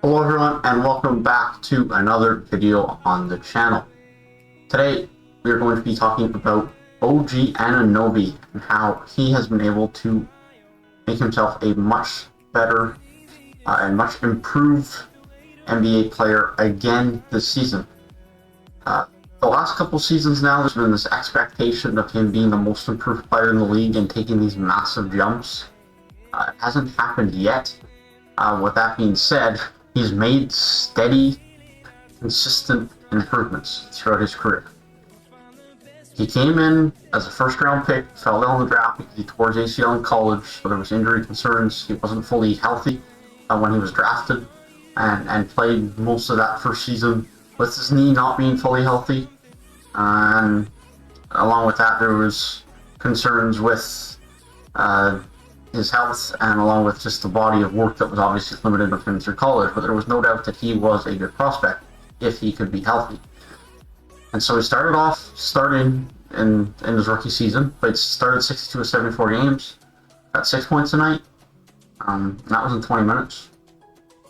Hello everyone and welcome back to another video on the channel. Today we are going to be talking about OG Anunoby and how he has been able to make himself a much better and much improved NBA player again this season. The last couple seasons now, there's been this expectation of him being the most improved player in the league and taking these massive jumps. It hasn't happened yet. With that being said, he's made steady, consistent improvements throughout his career. He came in as a first-round pick, fell down the draft because he tore his ACL in college, so there was injury concerns. He wasn't fully healthy when he was drafted, and played most of that first season with his knee not being fully healthy. And along with that, there was concerns with his health, and along with just the body of work that was obviously limited with him through college. But there was no doubt that he was a good prospect if he could be healthy. And so he started in his rookie season, but started 62 of 74 games, got 6 points a night. And that was in 20 minutes.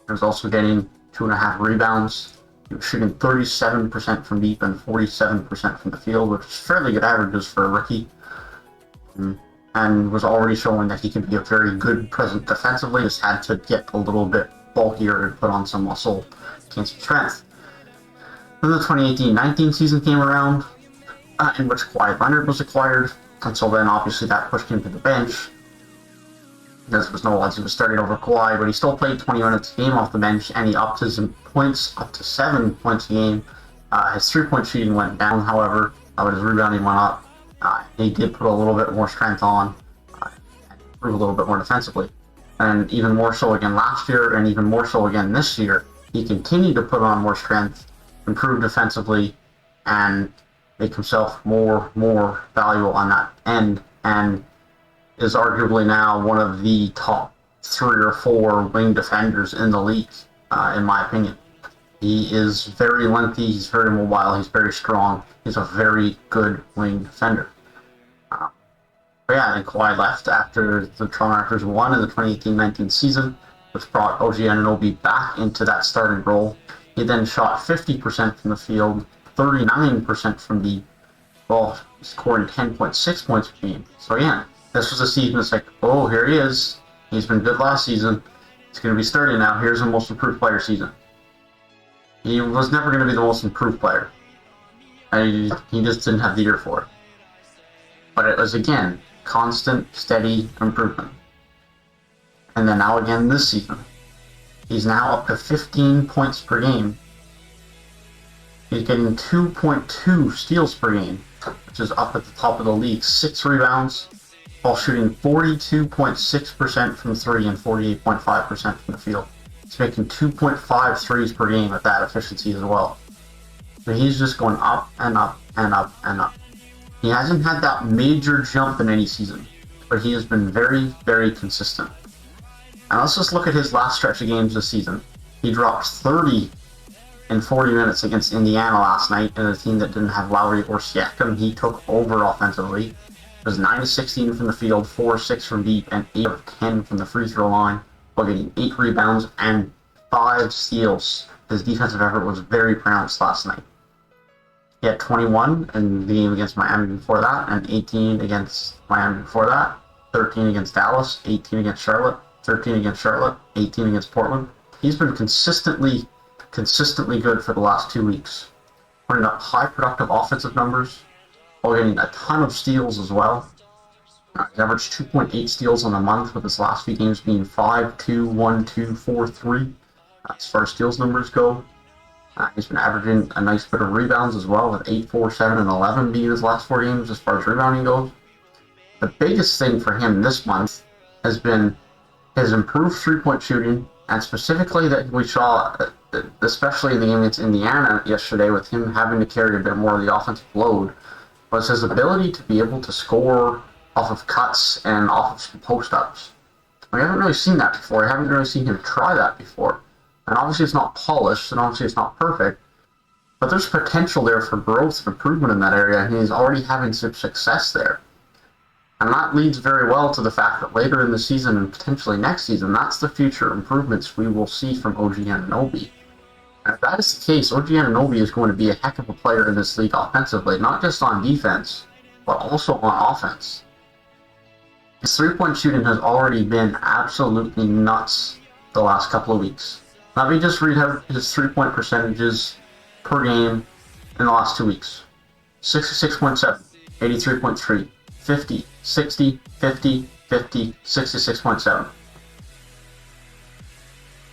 He was also getting 2.5 rebounds. He was shooting 37% from deep and 47% from the field, which is fairly good averages for a rookie. And was already showing that he could be a very good presence defensively, just had to get a little bit bulkier and put on some muscle, gain some strength. Then the 2018-19 season came around, in which Kawhi Leonard was acquired, and so then obviously that pushed him to the bench. There was no odds he was starting over Kawhi, but he still played 20 minutes a game off the bench, and he upped his points up to 7 points a game. His three-point shooting went down, however, but his rebounding went up. He did put a little bit more strength on, and improve a little bit more defensively. And even more so again last year, and even more so again this year, he continued to put on more strength, improve defensively, and make himself more valuable on that end, and is arguably now one of the top 3 or 4 wing defenders in the league, in my opinion. He is very lengthy, he's very mobile, he's very strong, he's a very good wing defender. But yeah, and Kawhi left after the Toronto Raptors won in the 2018-19 season, which brought OG Anunoby back into that starting role. He then shot 50% from the field, 39% from deep, while scoring 10.6 points per game. So yeah, this was a season that's like, oh, here he is. He's been good last season. He's going to be starting now. Here's the most improved player season. He was never going to be the most improved player. He just didn't have the ear for it. But it was, again, constant, steady improvement. And then now again this season, he's now up to 15 points per game. He's getting 2.2 steals per game, which is up at the top of the league. 6 rebounds, while shooting 42.6% from 3 and 48.5% from the field. He's making 2.5 threes per game at that efficiency as well. So he's just going up and up and up and up. He hasn't had that major jump in any season, but he has been very consistent. And let's just look at his last stretch of games this season. He dropped 30 in 40 minutes against Indiana last night in a team that didn't have Lowry or Siakam. He took over offensively. It was 9 of 16 from the field, 4 of 6 from deep, and 8 of 10 from the free throw line, while getting 8 rebounds and 5 steals. His defensive effort was very pronounced last night. He had 21 in the game against Miami before that, and 18 against Miami before that, 13 against Dallas, 18 against Charlotte, 13 against Charlotte, 18 against Portland. He's been consistently good for the last 2 weeks, putting up high productive offensive numbers, while getting a ton of steals as well. He's averaged 2.8 steals on the month, with his last few games being 5, 2, 1, 2, 4, 3. As far as steals numbers go, he's been averaging a nice bit of rebounds as well, with 8, 4, 7, and 11 being his last 4 games as far as rebounding goes. The biggest thing for him this month has been his improved three-point shooting, and specifically that we saw, especially in the game against Indiana yesterday, with him having to carry a bit more of the offensive load, was his ability to be able to score off of cuts and off of some post-ups. We haven't really seen that before. We haven't really seen him try that before. And obviously it's not polished, and obviously it's not perfect, but there's potential there for growth and improvement in that area, and he's already having some success there. And that leads very well to the fact that later in the season and potentially next season, that's the future improvements we will see from OG Anunoby. And if that is the case, OG Anunoby is going to be a heck of a player in this league offensively, not just on defense, but also on offense. His three-point shooting has already been absolutely nuts the last couple of weeks. Let me just read out his three-point percentages per game in the last 2 weeks. 66.7, 83.3, 50, 60, 50, 50, 66.7.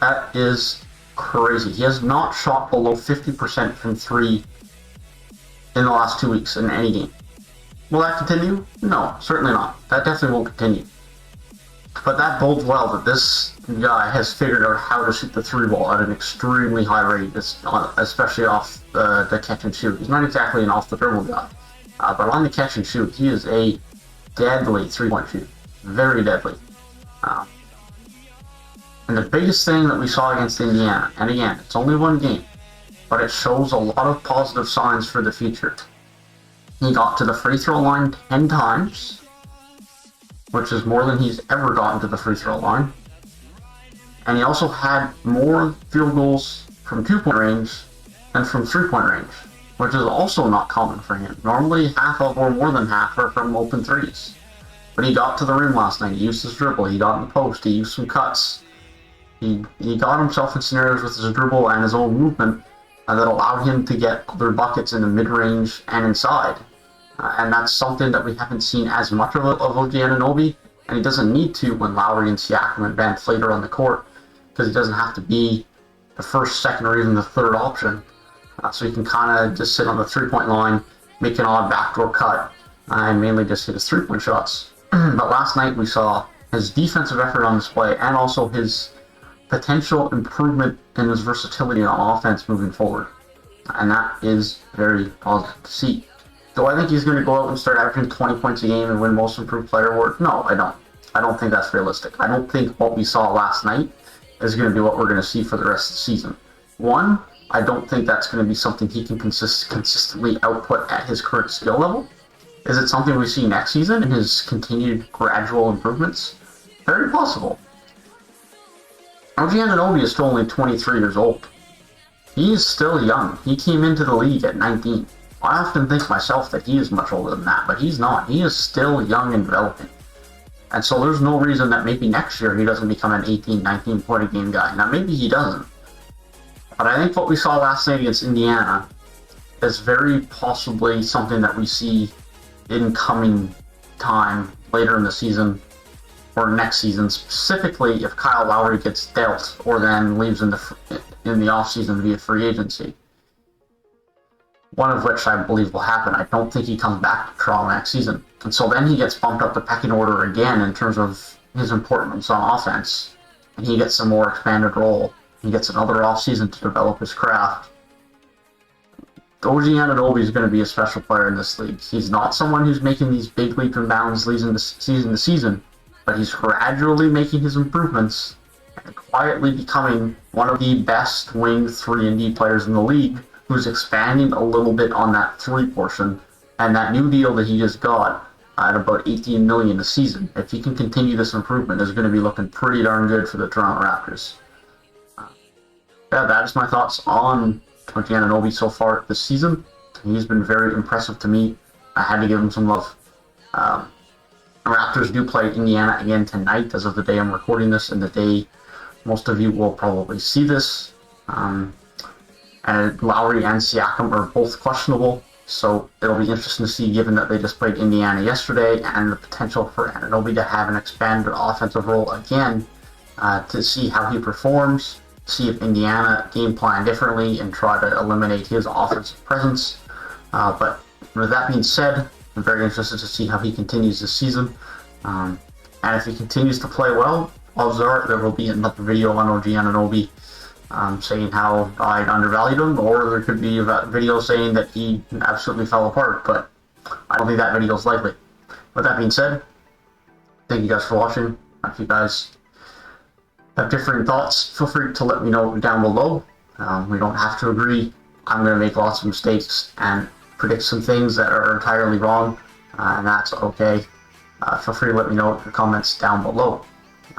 That is crazy. He has not shot below 50% from three in the last 2 weeks in any game. Will that continue? No, certainly not. That definitely won't continue. But that bodes well that this guy has figured out how to shoot the three ball at an extremely high rate, especially off the catch and shoot. He's not exactly an off the dribble guy, but on the catch and shoot, he is a deadly three-point shooter. Very deadly. And the biggest thing that we saw against Indiana, and again, it's only one game, but it shows a lot of positive signs for the future. He got to the free throw line 10 times, which is more than he's ever gotten to the free throw line. And he also had more field goals from 2-point range than from 3-point range, which is also not common for him. Normally half of or more than half are from open threes. But he got to the rim last night, he used his dribble, he got in the post, he used some cuts. He got himself in scenarios with his dribble and his own movement that allowed him to get other buckets in the mid-range and inside. And that's something that we haven't seen as much of OG Anunoby, and he doesn't need to when Lowry and Siakam and Van Fleet are on the court, because he doesn't have to be the first, second, or even the third option. So he can kind of just sit on the three-point line, make an odd backdoor cut, and mainly just hit his three-point shots. But last night we saw his defensive effort on display, and also his potential improvement in his versatility on offense moving forward. And that is very positive to see. Do I think he's going to go out and start averaging 20 points a game and win Most Improved Player award? No, I don't. I don't think that's realistic. I don't think what we saw last night is going to be what we're going to see for the rest of the season. One, I don't think that's going to be something he can consistently output at his current skill level. Is it something we see next season in his continued gradual improvements? Very possible. OG Anunoby is still only 23 years old. He is still young. He came into the league at 19. I often think myself that he is much older than that, but he's not. He is still young and developing. And so there's no reason that maybe next year he doesn't become an 18, 19 point a game guy. Now maybe he doesn't. But I think what we saw last night against Indiana is very possibly something that we see in coming time later in the season or next season, specifically if Kyle Lowry gets dealt or then leaves in the offseason via free agency. One of which I believe will happen. I don't think he comes back to Toronto next season. And so then he gets bumped up the pecking order again in terms of his importance on offense. And he gets a more expanded role. He gets another offseason to develop his craft. OG Anunoby is going to be a special player in this league. He's not someone who's making these big leaps and bounds season to season, but he's gradually making his improvements and quietly becoming one of the best wing 3-and-D players in the league, who's expanding a little bit on that three portion, and that new deal that he just got at about $18 million a season. If he can continue this improvement, is going to be looking pretty darn good for the Toronto Raptors. Yeah, that is my thoughts on OG Anunoby so far this season. He's been very impressive to me. I had to give him some love. Raptors do play Indiana again tonight, as of the day I'm recording this, and the day most of you will probably see this. And Lowry and Siakam are both questionable, so it'll be interesting to see, given that they just played Indiana yesterday, and the potential for Anunoby to have an expanded offensive role again, to see how he performs, see if Indiana game plan differently and try to eliminate his offensive presence. But with that being said, I'm very interested to see how he continues this season. And if he continues to play well, odds are there will be another video on OG Anunoby saying how I undervalued him, or there could be a video saying that he absolutely fell apart, but I don't think that video is likely. With that being said, thank you guys for watching. If you guys have different thoughts, feel free to let me know down below. We don't have to agree. I'm going to make lots of mistakes and predict some things that are entirely wrong, and that's okay. Feel free to let me know in the comments down below.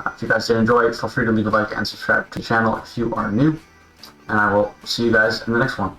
If you guys did enjoy it, feel free to leave a like and subscribe to the channel if you are new. And I will see you guys in the next one.